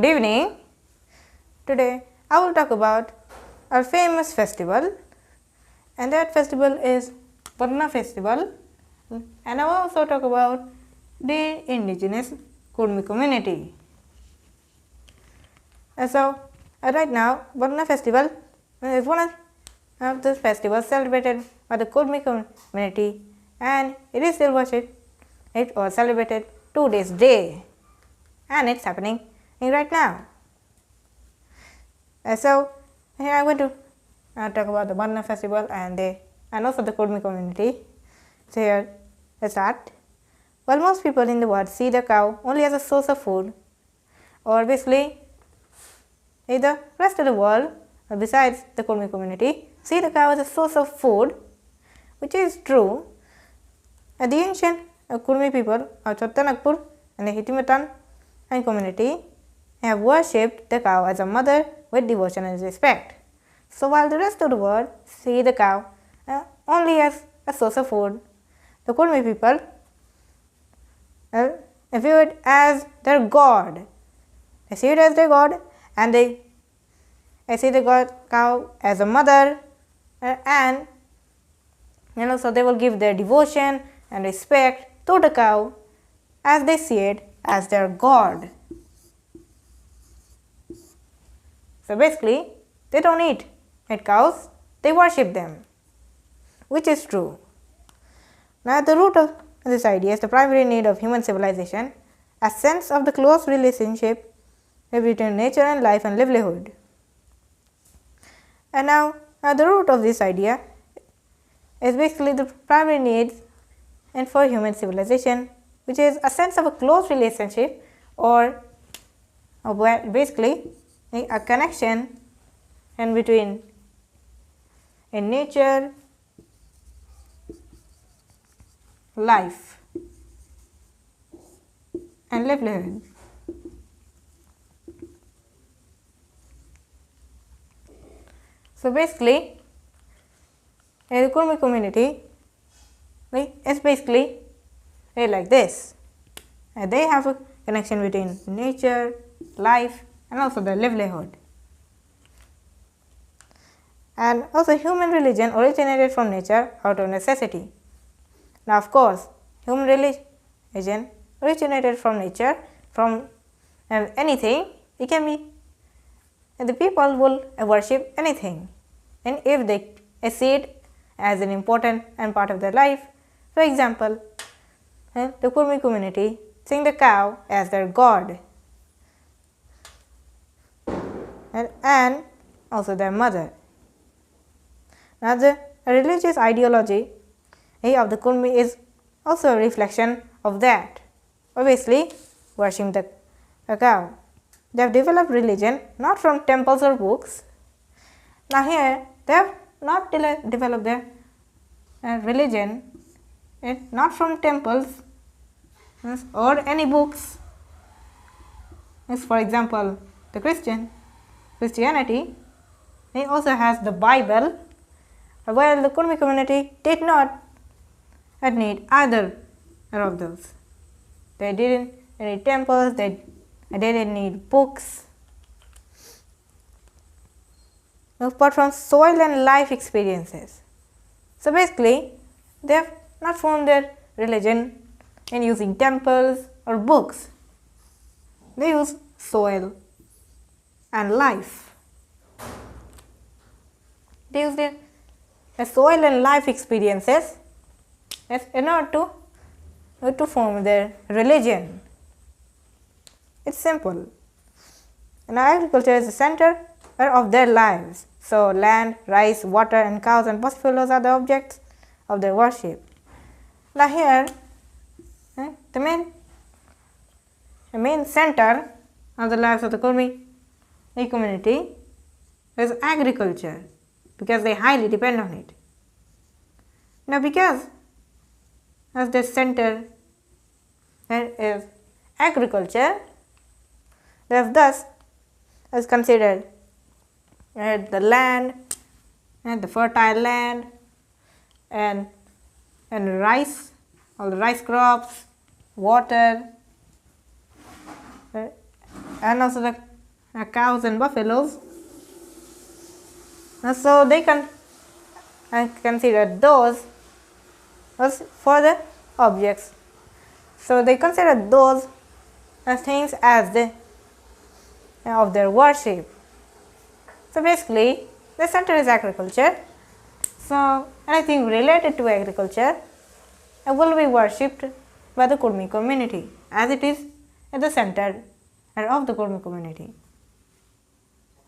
Good evening. Today I will talk about our famous festival, and that festival is Bandna festival, and I will also talk about the indigenous Kudmi community. And so right now Bandna festival is one of the festivals celebrated by the Kudmi community, and it is still worshipped. It was celebrated to this day, and it's happening right now. So here I'm going to talk about the Bandna festival and also the Kudmi community. So here let's start. While most people in the world see the cow only as a source of food, or basically the rest of the world besides the Kudmi community see the cow as a source of food, which is true. The ancient Kudmi people of Chottanagpur and the Hitimatan and community have worshipped the cow as a mother with devotion and respect. So while the rest of the world see the cow only as a source of food, the Kudmi people view it as their god. They see it as their god, and they see the cow as a mother, and so they will give their devotion and respect to the cow as they see it as their god. So basically they don't eat cows, they worship them, which is true. Now at the root of this idea is the primary need of human civilization, a sense of the close relationship between nature and life and livelihood. And now at the root of this idea is basically the primary needs and for human civilization, which is a sense of a close relationship, or basically a connection in between in nature, life and livelihood. So basically the Kudmi community is basically like this. They have a connection between nature, life and also the livelihood. And also human religion originated from nature out of necessity. Now of course human religion originated from nature, from anything. It can be, and the people will worship anything, and if they see it as an important and part of their life. For example, the Kudmi community seeing the cow as their god and also their mother. Now the religious ideology of the Kudmi is also a reflection of that. Obviously worshipping the cow. They have developed religion not from temples or books. Now here they have not developed their religion not from temples or any books. For example, the Christianity also has the Bible, while the Kudmi community did not need either of those. They didn't need temples, they didn't need books, apart from soil and life experiences. So basically they have not formed their religion in using temples or books. They use soil and life. They use their soil and life experiences in order to form their religion. It's simple. And agriculture is the center of their lives. So land, rice, water and cows and buffaloes are the objects of their worship. Now here the main center of the lives of the Kudmi community is agriculture, because they highly depend on it. Now because as the center is agriculture, they have thus is considered the land and the fertile land and rice, all the rice crops, water, and also the cows and buffaloes. So they can consider those as for the objects. So they consider those things as the of their worship. So basically, the center is agriculture. So anything related to agriculture will be worshipped by the Kudmi community, as it is at the center of the Kudmi community.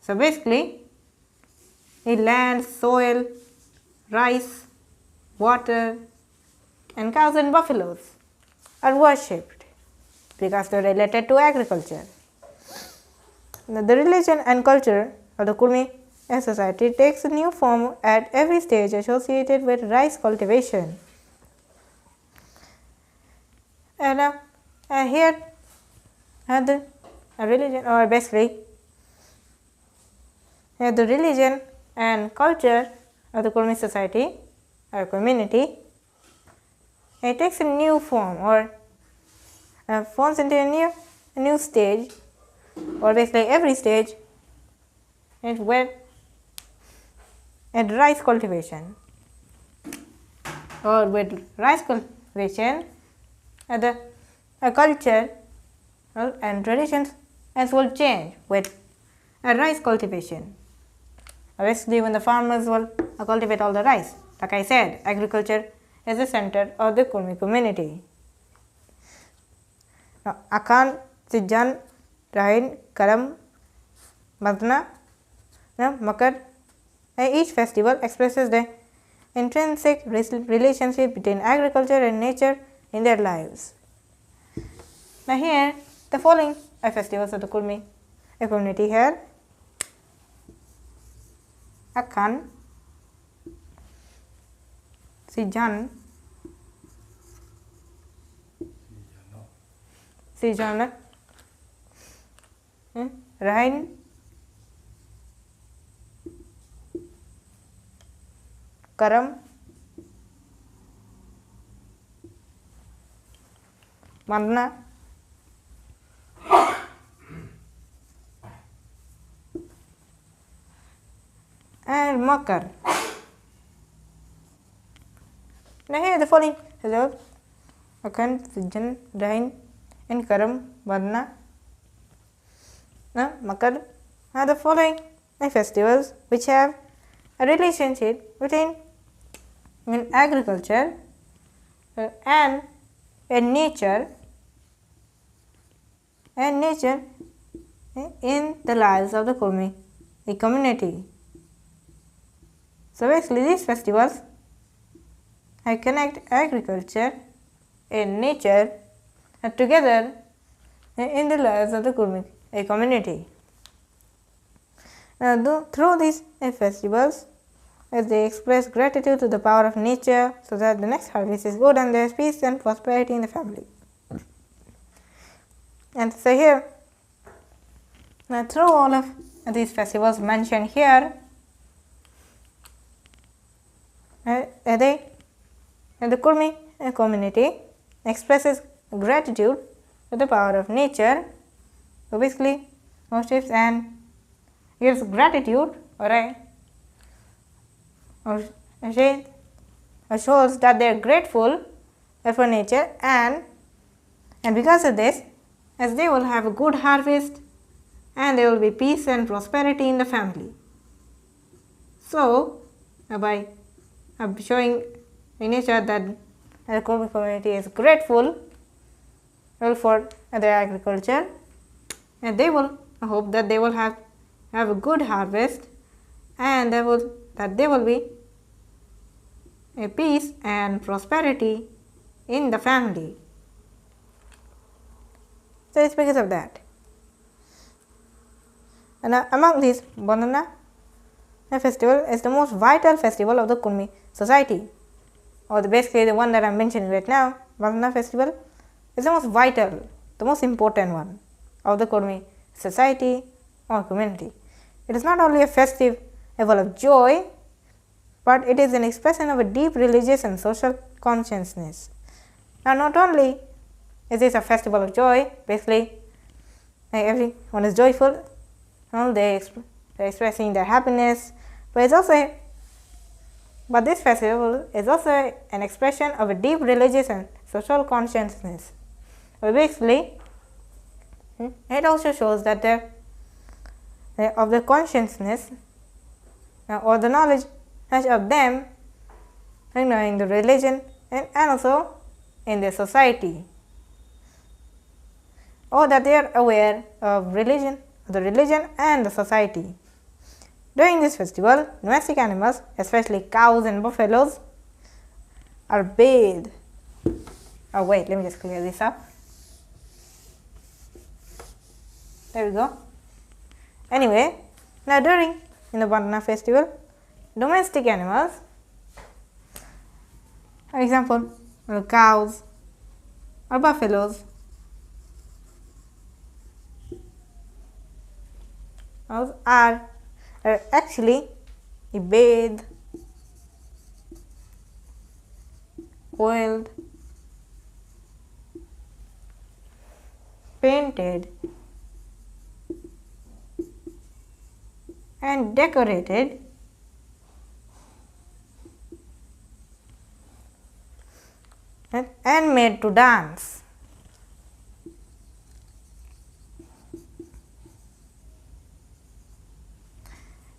So basically, the land, soil, rice, water, and cows and buffaloes are worshipped because they are related to agriculture. The religion and culture of the Kudmi society takes a new form at every stage associated with rice cultivation. And here the religion, or basically the religion and culture of the Kudmi society or community, it takes a new form or forms into a new stage, or basically every stage where at rice cultivation, or with rice cultivation the culture and traditions as well change with rice cultivation. Basically, when the farmers will cultivate all the rice, like I said, agriculture is the center of the Kudmi community. Now, Akan, Sijan, Rahin, Karam, Bandna, Makar, each festival expresses the intrinsic relationship between agriculture and nature in their lives. Now here the following festivals of the Kudmi community here: Akan, Sijan, Sijana, Rain, Karam, Bandna, and Makar. Now here the following results: Akan, Sijan, Rain, and Karam, Bandna, Makar are the following festivals which have a relationship between agriculture and nature in the lives of the Kudmi community. So basically, these festivals connect agriculture and nature together in the lives of the Kudmi community. Through these festivals, they express gratitude to the power of nature so that the next harvest is good and there is peace and prosperity in the family. And so here, through all of these festivals mentioned here, the Kudmi community expresses gratitude to the power of nature. So basically, worships and gives gratitude or shows that they are grateful for nature, and because of this, as they will have a good harvest and there will be peace and prosperity in the family. So by showing in nature that the Kudmi community is grateful for their agriculture, and they will hope that they will have a good harvest, and that there will be a peace and prosperity in the family. So it's because of that. And among these, Bandana festival is the most vital festival of the Kudmi society, or basically the one that I am mentioning right now. Bandana festival is the most vital, the most important one of the Kudmi society or community. It is not only a festival of joy, but it is an expression of a deep religious and social consciousness. Now, not only is this a festival of joy, basically everyone is joyful they're expressing their happiness, but this festival is also an expression of a deep religious and social consciousness. But basically, it also shows that of the consciousness or the knowledge of them in the religion and also in the society, or that they are aware of the religion and the society. During this festival, domestic animals, especially cows and buffaloes, are bathed. Oh wait, let me just clear this up. There we go. Anyway, now in the Bandana festival, domestic animals, for example, cows or buffaloes, are actually bathed, oiled, painted, and decorated and made to dance.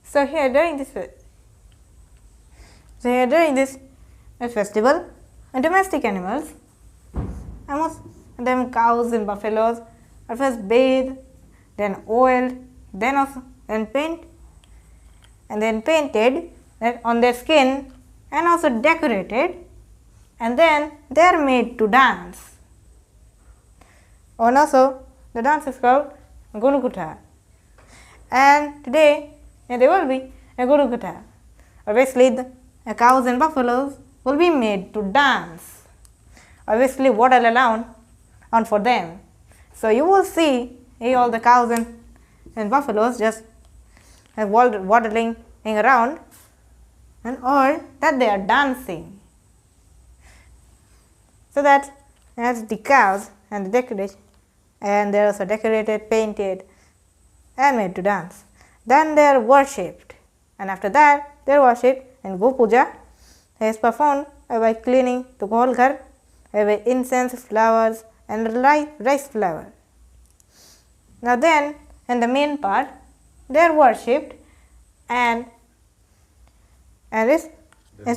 So here during this festival, domestic animals, most of them cows and buffaloes, are first bathed, then oiled, then painted on their skin, and also decorated, and then they are made to dance. And also the dance is called Gurukutha, and today there will be a Gurukutha. Obviously, the cows and buffaloes will be made to dance. Obviously, water allowed on for them. So you will see all the cows and buffaloes just waddling around, and or that they are dancing. So that's the cows and the decoration, and they are also decorated, painted, and made to dance. Then they are worshipped, and after that they are worshipped in Go Puja is performed by cleaning the whole ghar with incense, flowers, and rice flour. Now then, in the main part, they are worshipped, and this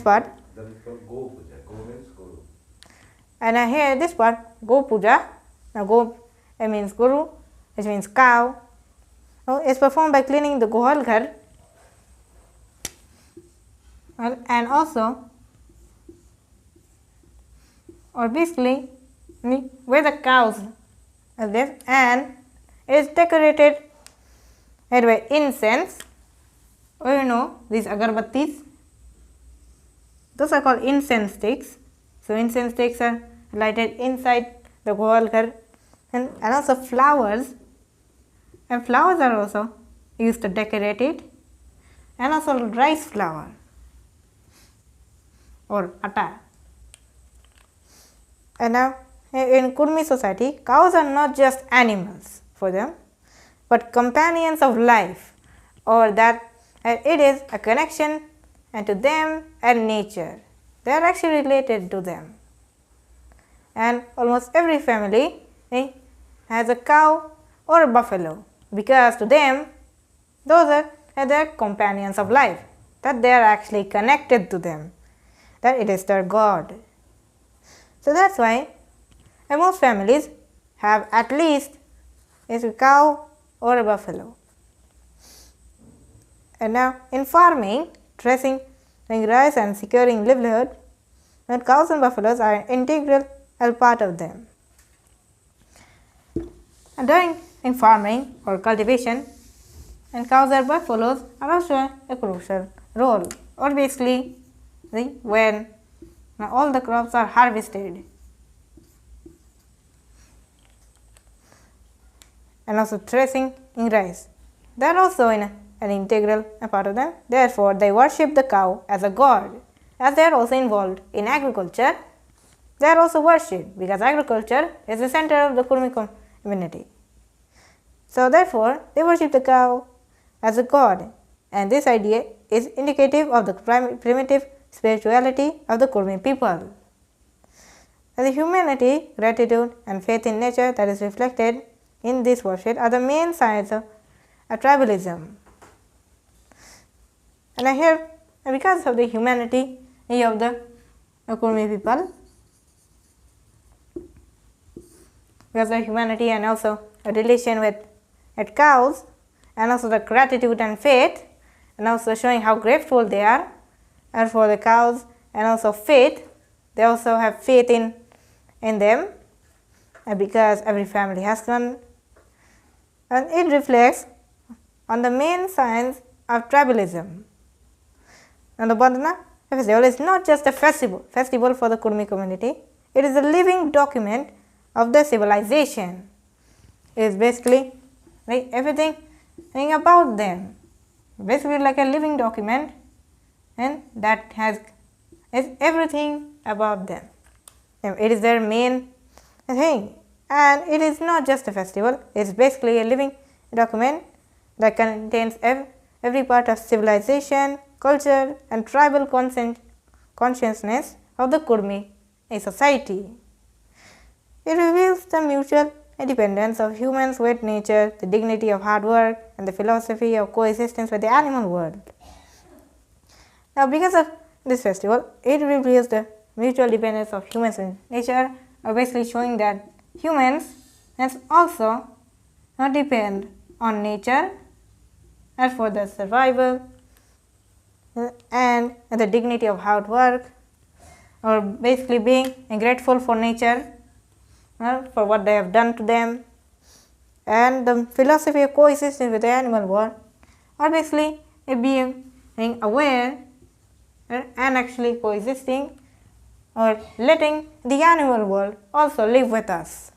part. That is called Go Puja. Go means Guru. And here this part, Go Puja. Now Go means Guru, which means cow. Is performed by cleaning the whole ghar, and also, or basically, where the cows live, and is decorated with incense, or these agarbattis. Those are called incense sticks. So incense sticks are lighted inside the whole ghar, and also flowers. And flowers are also used to decorate it, and also rice flour or atta. And now in Kudmi society, cows are not just animals for them, but companions of life, or that it is a connection and to them and nature. They are actually related to them. And almost every family has a cow or a buffalo, because to them those are their companions of life, that they are actually connected to them, that it is their God. So that's why most families have at least a cow or a buffalo. And now in farming, dressing rice and securing livelihood, cows and buffaloes are an integral part of them. And in farming or cultivation, and cows and buffaloes are also a crucial role, or basically when all the crops are harvested, and also threshing in rice, they are also an integral part of them. Therefore, they worship the cow as a god. As they are also involved in agriculture, they are also worshipped, because agriculture is the center of the Kudmi community. So therefore, they worship the cow as a god, and this idea is indicative of the primitive spirituality of the Kudmi people. And the humanity, gratitude, and faith in nature that is reflected in this worship are the main signs of tribalism. And here, because of the humanity of the Kudmi people, because of humanity and also a relation with cows, and also the gratitude and faith, and also showing how grateful they are, and for the cows, and also faith, they also have faith in them, and because every family has one, and it reflects on the main signs of tribalism. And the Bandana festival is not just a festival for the Kudmi community, it is a living document of the civilization. It is basically like everything about them, basically like a living document, and that is everything about them. It is their main thing, and it is not just a festival, it is basically a living document that contains every part of civilization, culture, and tribal consciousness of the Kudmi society. It reveals the mutual independence of humans with nature, the dignity of hard work, and the philosophy of coexistence with the animal world. Now, because of this festival, it reveals the mutual dependence of humans and nature, basically showing that humans must also depend on nature as for the survival and the dignity of hard work, or basically being grateful for nature for what they have done to them, and the philosophy of coexistence with the animal world, or basically being aware and actually coexisting or letting the animal world also live with us.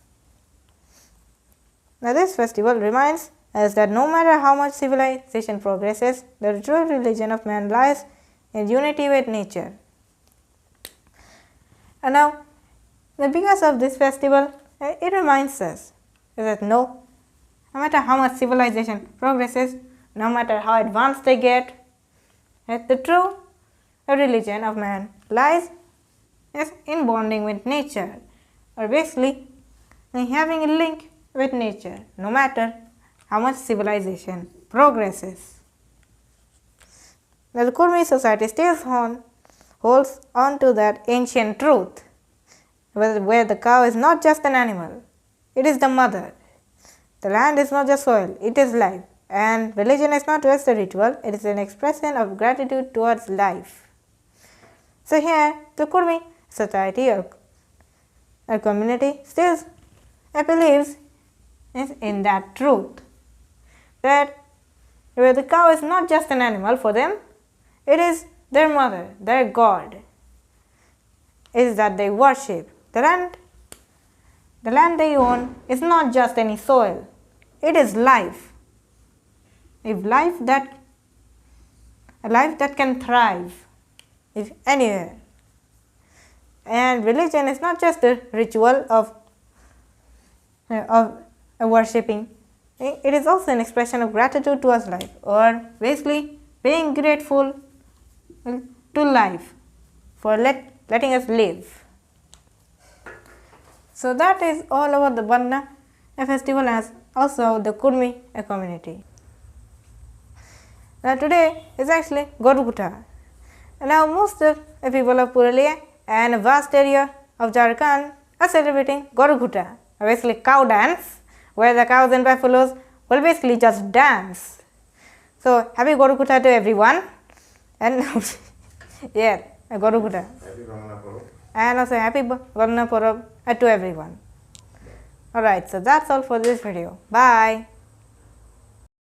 Now, this festival reminds us that no matter how much civilization progresses, the true religion of man lies in unity with nature. And now, because of this festival, it reminds us that no matter how much civilization progresses, no matter how advanced they get, the true religion of man lies in bonding with nature, or basically having a link with nature, no matter how much civilization progresses. Now, the Kudmi society still holds on to that ancient truth, where the cow is not just an animal, it is the mother. The land is not just soil, it is life. And religion is not just a ritual, it is an expression of gratitude towards life. So here, the Kudmi society or community still believes in that truth, that where the cow is not just an animal for them, it is their mother, their god, is that they worship. The land they own is not just any soil, it is life. A life that can thrive if anywhere. And religion is not just a ritual of worshipping, it is also an expression of gratitude towards life, or basically being grateful to life for letting us live. So that is all about the Bandna festival and also the Kudmi community. Now today is actually Gorugutta. Now most of the people of Purulia and a vast area of Jharkhand are celebrating Gorugutta, basically cow dance, where the cows and buffaloes will basically just dance. So happy Gorugutta to everyone, and yeah, Gorugutta. Happy Bandana Parab. And also happy Bandna Parab to everyone. Alright, so that's all for this video. Bye.